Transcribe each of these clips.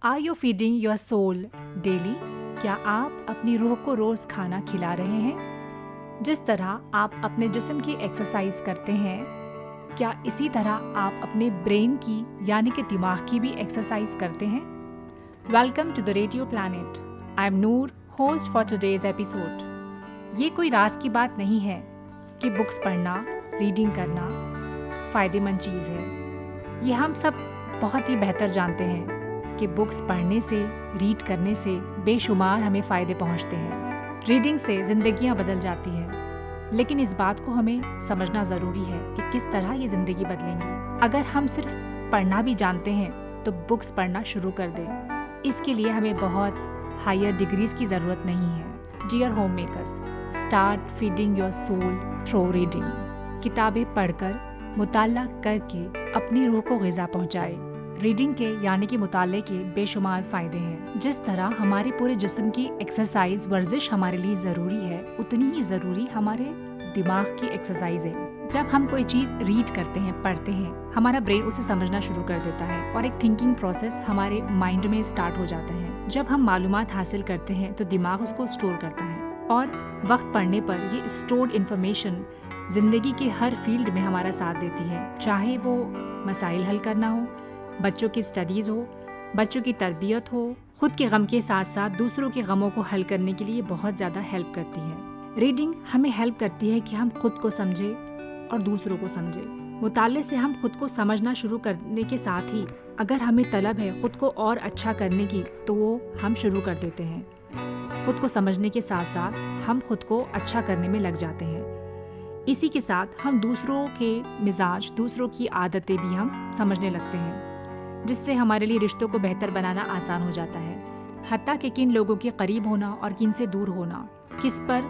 Are you feeding your soul daily? क्या आप अपनी रूह को रोज खाना खिला रहे हैं? जिस तरह आप अपने जिस्म की एक्सरसाइज करते हैं, क्या इसी तरह आप अपने ब्रेन की यानी कि दिमाग की भी एक्सरसाइज करते हैं? Welcome to the radio planet. I am Noor, host for today's episode. ये कोई राज की बात नहीं है कि बुक्स पढ़ना, रीडिंग करना फ़ायदेमंद चीज़ है। ये हम सब बहुत ही बेहतर जानते हैं कि बुक्स पढ़ने से, रीड करने से बेशुमार हमें फ़ायदे पहुंचते हैं। रीडिंग से ज़िंदगियां बदल जाती हैं, लेकिन इस बात को हमें समझना ज़रूरी है कि किस तरह ये ज़िंदगी बदलेंगी। अगर हम सिर्फ पढ़ना भी जानते हैं तो बुक्स पढ़ना शुरू कर दें। इसके लिए हमें बहुत हायर डिग्रीज़ की ज़रूरत नहीं है। Dear home makers, start feeding your soul through reading. किताबें पढ़कर, मुताला करके अपनी रूह को ग़िज़ा पहुँचाए। रीडिंग के यानी कि मुताले के बेशुमार फ़ायदे हैं। जिस तरह हमारे पूरे जिस्म की एक्सरसाइज, वर्जिश हमारे लिए ज़रूरी है, उतनी ही ज़रूरी हमारे दिमाग की एक्सरसाइज है। जब हम कोई चीज़ रीड करते हैं, पढ़ते हैं, हमारा ब्रेन उसे समझना शुरू कर देता है और एक थिंकिंग प्रोसेस हमारे माइंड में स्टार्ट हो जाता है। जब हम मालूमात हासिल करते हैं तो दिमाग उसको स्टोर करता है और वक्त पढ़ने पर ये स्टोर्ड इन्फॉर्मेशन ज़िंदगी के हर फील्ड में हमारा साथ देती है। चाहे वो मसाइल हल करना हो, बच्चों की स्टडीज़ हो, बच्चों की तरबियत हो, खुद के गम के साथ साथ दूसरों के गमों को हल करने के लिए बहुत ज़्यादा हेल्प करती है। रीडिंग हमें हेल्प करती है कि हम खुद को समझें और दूसरों को समझें। मुताले से हम खुद को समझना शुरू करने के साथ ही अगर हमें तलब है खुद को और अच्छा करने की, तो वो हम शुरू कर देते हैं। खुद को समझने के साथ साथ हम खुद को अच्छा करने में लग जाते हैं। इसी के साथ हम दूसरों के मिजाज, दूसरों की आदतें भी हम समझने लगते हैं, जिससे हमारे लिए रिश्तों को बेहतर बनाना आसान हो जाता है। हत्ता कि किन लोगों के करीब होना और किन से दूर होना, किस पर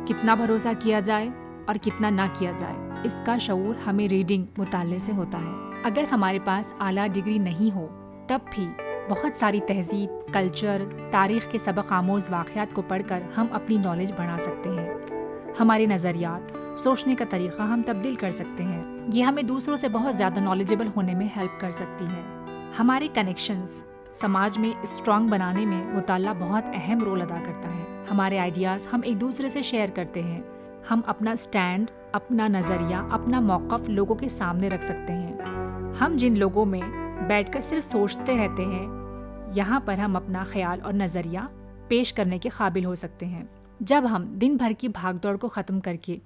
कितना भरोसा किया जाए और कितना ना किया जाए, इसका शऊर हमें रीडिंग, मुताले से होता है। अगर हमारे पास आला डिग्री नहीं हो तब भी बहुत सारी तहजीब, कल्चर, तारीख़ के सबक आमोज़ वाक़यात को पढ़कर हम अपनी नॉलेज बढ़ा सकते हैं। हमारे नज़रियात, सोचने का तरीक़ा हम तब्दील कर सकते हैं। ये हमें दूसरों से बहुत ज़्यादा नॉलेजेबल होने में हेल्प कर सकती है। हमारे कनेक्शंस समाज में स्ट्रॉन्ग बनाने में मुताला बहुत अहम रोल अदा करता है। हमारे आइडियाज़ हम एक दूसरे से शेयर करते हैं। हम अपना स्टैंड, अपना नज़रिया, अपना मौक़िफ़ लोगों के सामने रख सकते हैं। हम जिन लोगों में बैठकर सिर्फ सोचते रहते हैं, यहाँ पर हम अपना ख्याल और नज़रिया पेश करने के काबिल हो सकते हैं। जब हम दिन भर की भागदौड़ को ख़त्म करके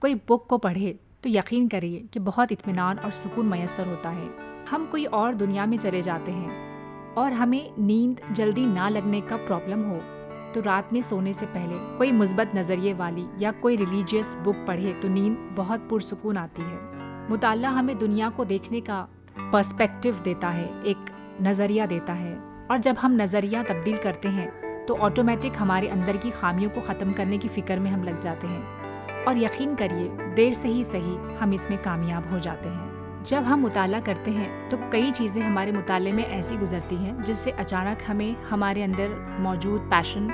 कोई बुक को पढ़े तो यकीन करिए कि बहुत इत्मीनान और सुकून मैसर होता है। हम कोई और दुनिया में चले जाते हैं और हमें नींद जल्दी ना लगने का प्रॉब्लम हो तो रात में सोने से पहले कोई मुस्बत नज़रिए वाली या कोई रिलीजियस बुक पढ़े तो नींद बहुत पुरसुकून आती है। मुताला हमें दुनिया को देखने का पर्सपेक्टिव देता है, एक नज़रिया देता है, और जब हम नज़रिया तब्दील करते हैं तो ऑटोमेटिक हमारे अंदर की खामियों को ख़त्म करने की फ़िक्र में हम लग जाते हैं और यकीन करिए देर से ही सही हम इसमें कामयाब हो जाते हैं। जब हम मुताला करते हैं तो कई चीज़ें हमारे मुताले में ऐसी गुजरती हैं जिससे अचानक हमें हमारे अंदर मौजूद पैशन,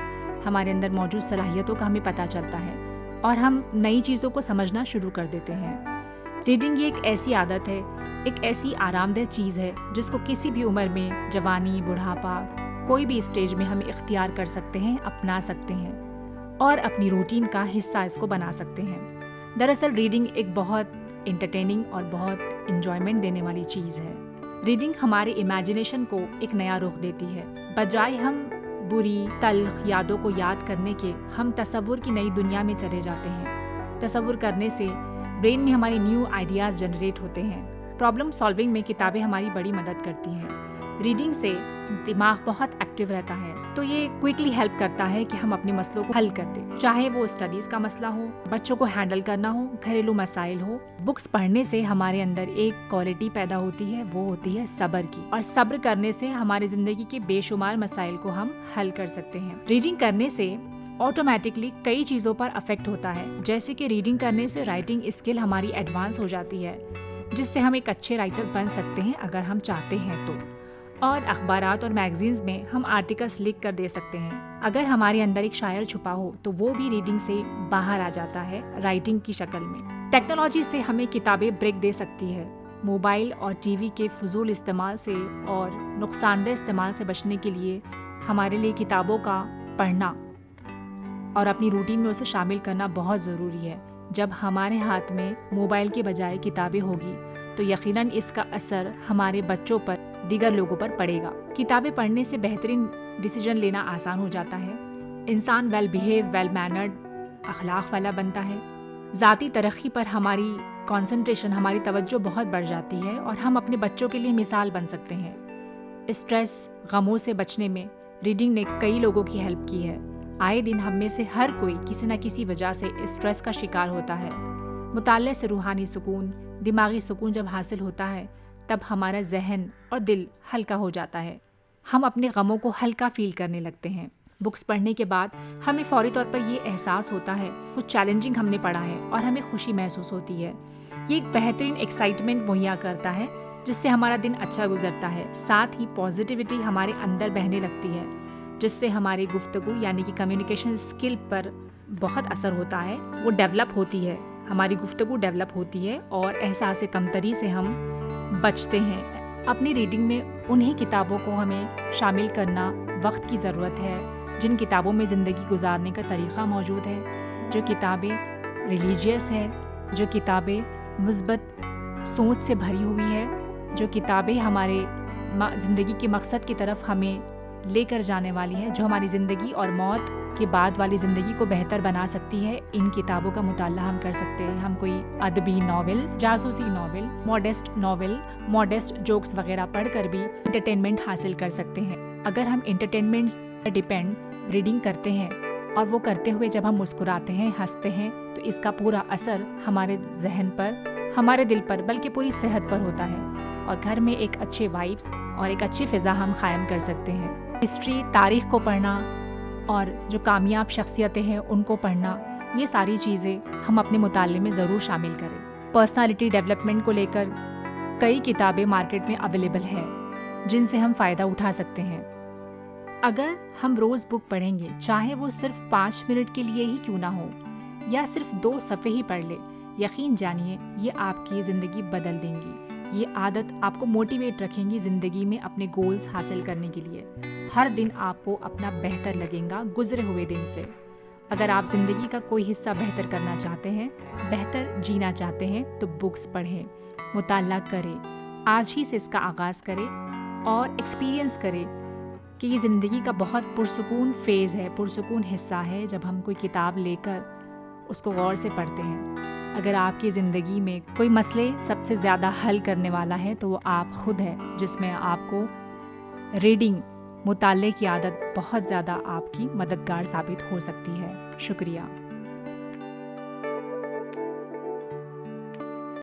हमारे अंदर मौजूद सलाहियतों का हमें पता चलता है और हम नई चीज़ों को समझना शुरू कर देते हैं। रीडिंग ये एक ऐसी आदत है, एक ऐसी आरामदेह चीज़ है जिसको किसी भी उम्र में, जवानी, बुढ़ापा, कोई भी स्टेज में हम इख्तियार कर सकते हैं, अपना सकते हैं और अपनी रूटीन का हिस्सा इसको बना सकते हैं। दरअसल रीडिंग एक बहुत एंटरटेनिंग और बहुत इंजॉयमेंट देने वाली चीज़ है। रीडिंग हमारे इमेजिनेशन को एक नया रुख देती है। बजाय हम बुरी, तल्ख यादों को याद करने के, हम तसव्वुर की नई दुनिया में चले जाते हैं। तसव्वुर करने से ब्रेन में हमारे न्यू आइडियाज़ जनरेट होते हैं। प्रॉब्लम सॉल्विंग में किताबें हमारी बड़ी मदद करती हैं। रीडिंग से दिमाग बहुत एक्टिव रहता है, तो ये क्विकली हेल्प करता है कि हम अपने मसलों को हल कर दें। चाहे वो स्टडीज़ का मसला हो, बच्चों को हैंडल करना हो, घरेलू मसाइल हो। बुक्स पढ़ने से हमारे अंदर एक क्वालिटी पैदा होती है, वो होती है सब्र की, और सब्र करने से हमारी ज़िंदगी के बेशुमार मसाइल को हम हल कर सकते हैं। रीडिंग करने से ऑटोमेटिकली कई चीज़ों पर अफेक्ट होता है, जैसे कि रीडिंग करने से राइटिंग स्किल हमारी एडवांस हो जाती है, जिससे हम एक अच्छे राइटर बन सकते हैं अगर हम चाहते हैं तो। और अखबारात और मैगजीन्स में हम आर्टिकल्स लिख कर दे सकते हैं। अगर हमारे अंदर एक शायर छुपा हो तो वो भी रीडिंग से बाहर आ जाता है राइटिंग की शक्ल में। टेक्नोलॉजी से हमें किताबें ब्रेक दे सकती है, موبائل اور ٹی وی کے فضول استعمال سے اور نقصان دہ استعمال سے بچنے کے لیے ہمارے لیے کتابوں کا پڑھنا اور اپنی روٹین میں اسے شامل کرنا بہت ضروری ہے۔ جب ہمارے ہاتھ میں موبائل کے بجائے کتابیں ہوگی تو یقیناً اس کا اثر ہمارے بچوں پر، دیگر لوگوں پر پڑے گا۔ کتابیں پڑھنے سے بہترین ڈیسیجن لینا آسان ہو جاتا ہے، انسان ویل بیہیو، ویل مینرڈ، اخلاق والا بنتا ہے، ذاتی ترقی پر ہماری کنسنٹریشن، ہماری توجہ بہت بڑھ جاتی ہے اور ہم اپنے بچوں کے لیے مثال بن سکتے ہیں۔ اسٹریس، غموں سے بچنے میں ریڈنگ نے کئی لوگوں کی ہیلپ کی ہے۔ آئے دن ہم میں سے ہر کوئی کسی نہ کسی وجہ سے اسٹریس کا شکار ہوتا ہے۔ مطالعے سے روحانی سکون، دماغی سکون جب حاصل ہوتا ہے تب ہمارا ذہن اور دل ہلکا ہو جاتا ہے، ہم اپنے غموں کو ہلکا فیل کرنے لگتے ہیں۔ بکس پڑھنے کے بعد ہمیں فوری طور پر یہ احساس ہوتا ہے کچھ چیلنجنگ ہم نے پڑھا ہے اور ہمیں خوشی محسوس ہوتی ہے۔ یہ ایک بہترین ایکسائٹمنٹ مہیا کرتا ہے جس سے ہمارا دن اچھا گزرتا ہے، ساتھ ہی پازیٹیوٹی ہمارے اندر بہنے لگتی ہے جس سے ہماری گفتگو یعنی کہ کمیونیکیشن اسکل پر بہت اثر ہوتا ہے، وہ ڈیولپ ہوتی ہے، ہماری گفتگو ڈیولپ ہوتی ہے اور احساس کمتری سے ہم بچتے ہیں۔ اپنی ریڈنگ میں انہی کتابوں کو ہمیں شامل کرنا وقت کی ضرورت ہے جن کتابوں میں زندگی گزارنے کا طریقہ موجود ہے، جو کتابیں ریلیجیس ہے، جو کتابیں مثبت سوچ سے بھری ہوئی ہے، جو کتابیں ہمارے زندگی کے مقصد کی طرف ہمیں لے کر جانے والی ہیں، جو ہماری زندگی اور موت کے بعد والی زندگی کو بہتر بنا سکتی ہے۔ ان کتابوں کا مطالعہ ہم کر سکتے ہیں۔ ہم کوئی ادبی ناول، جاسوسی ناول، ماڈسٹ جوکس وغیرہ پڑھ کر بھی انٹرٹینمنٹ حاصل کر سکتے ہیں۔ اگر ہم انٹرٹینمنٹ پر ڈیپینڈ ریڈنگ کرتے ہیں اور وہ کرتے ہوئے جب ہم مسکراتے ہیں، ہنستے ہیں، تو اس کا پورا اثر ہمارے ذہن پر، ہمارے دل پر، بلکہ پوری صحت پر ہوتا ہے اور گھر میں ایک اچھے وائبس اور ایک اچھی فضا ہم قائم کر سکتے ہیں۔ ہسٹری، تاریخ کو پڑھنا اور جو کامیاب شخصیتیں ہیں ان کو پڑھنا، یہ ساری چیزیں ہم اپنے مطالعے میں ضرور شامل کریں۔ پرسنالٹی ڈیولپمنٹ کو لے کر کئی کتابیں مارکیٹ میں اویلیبل ہیں جن سے ہم فائدہ اٹھا سکتے ہیں۔ اگر ہم روز بک پڑھیں گے، چاہے وہ صرف 5 منٹ کے لیے ہی کیوں نہ ہو یا صرف 2 صفحے ہی پڑھ لے، یقین جانیے یہ آپ کی زندگی بدل دیں گی۔ یہ عادت آپ کو موٹیویٹ رکھیں گی زندگی میں اپنے گولز حاصل کرنے کے لیے۔ ہر دن آپ کو اپنا بہتر لگے گا گزرے ہوئے دن سے۔ اگر آپ زندگی کا کوئی حصہ بہتر کرنا چاہتے ہیں، بہتر جینا چاہتے ہیں، تو بکس پڑھیں، مطالعہ کریں، آج ہی سے اس کا آغاز کریں اور ایکسپیرینس کریں کہ یہ زندگی کا بہت پرسکون فیز ہے، پرسکون حصہ ہے جب ہم کوئی کتاب لے کر اس کو غور سے پڑھتے ہیں۔ اگر آپ کی زندگی میں کوئی مسئلے سب سے زیادہ حل کرنے والا ہے تو وہ آپ خود ہے، جس میں آپ کو ریڈنگ، مطالعے کی عادت بہت زیادہ آپ کی مددگار ثابت ہو سکتی ہے۔ شکریہ۔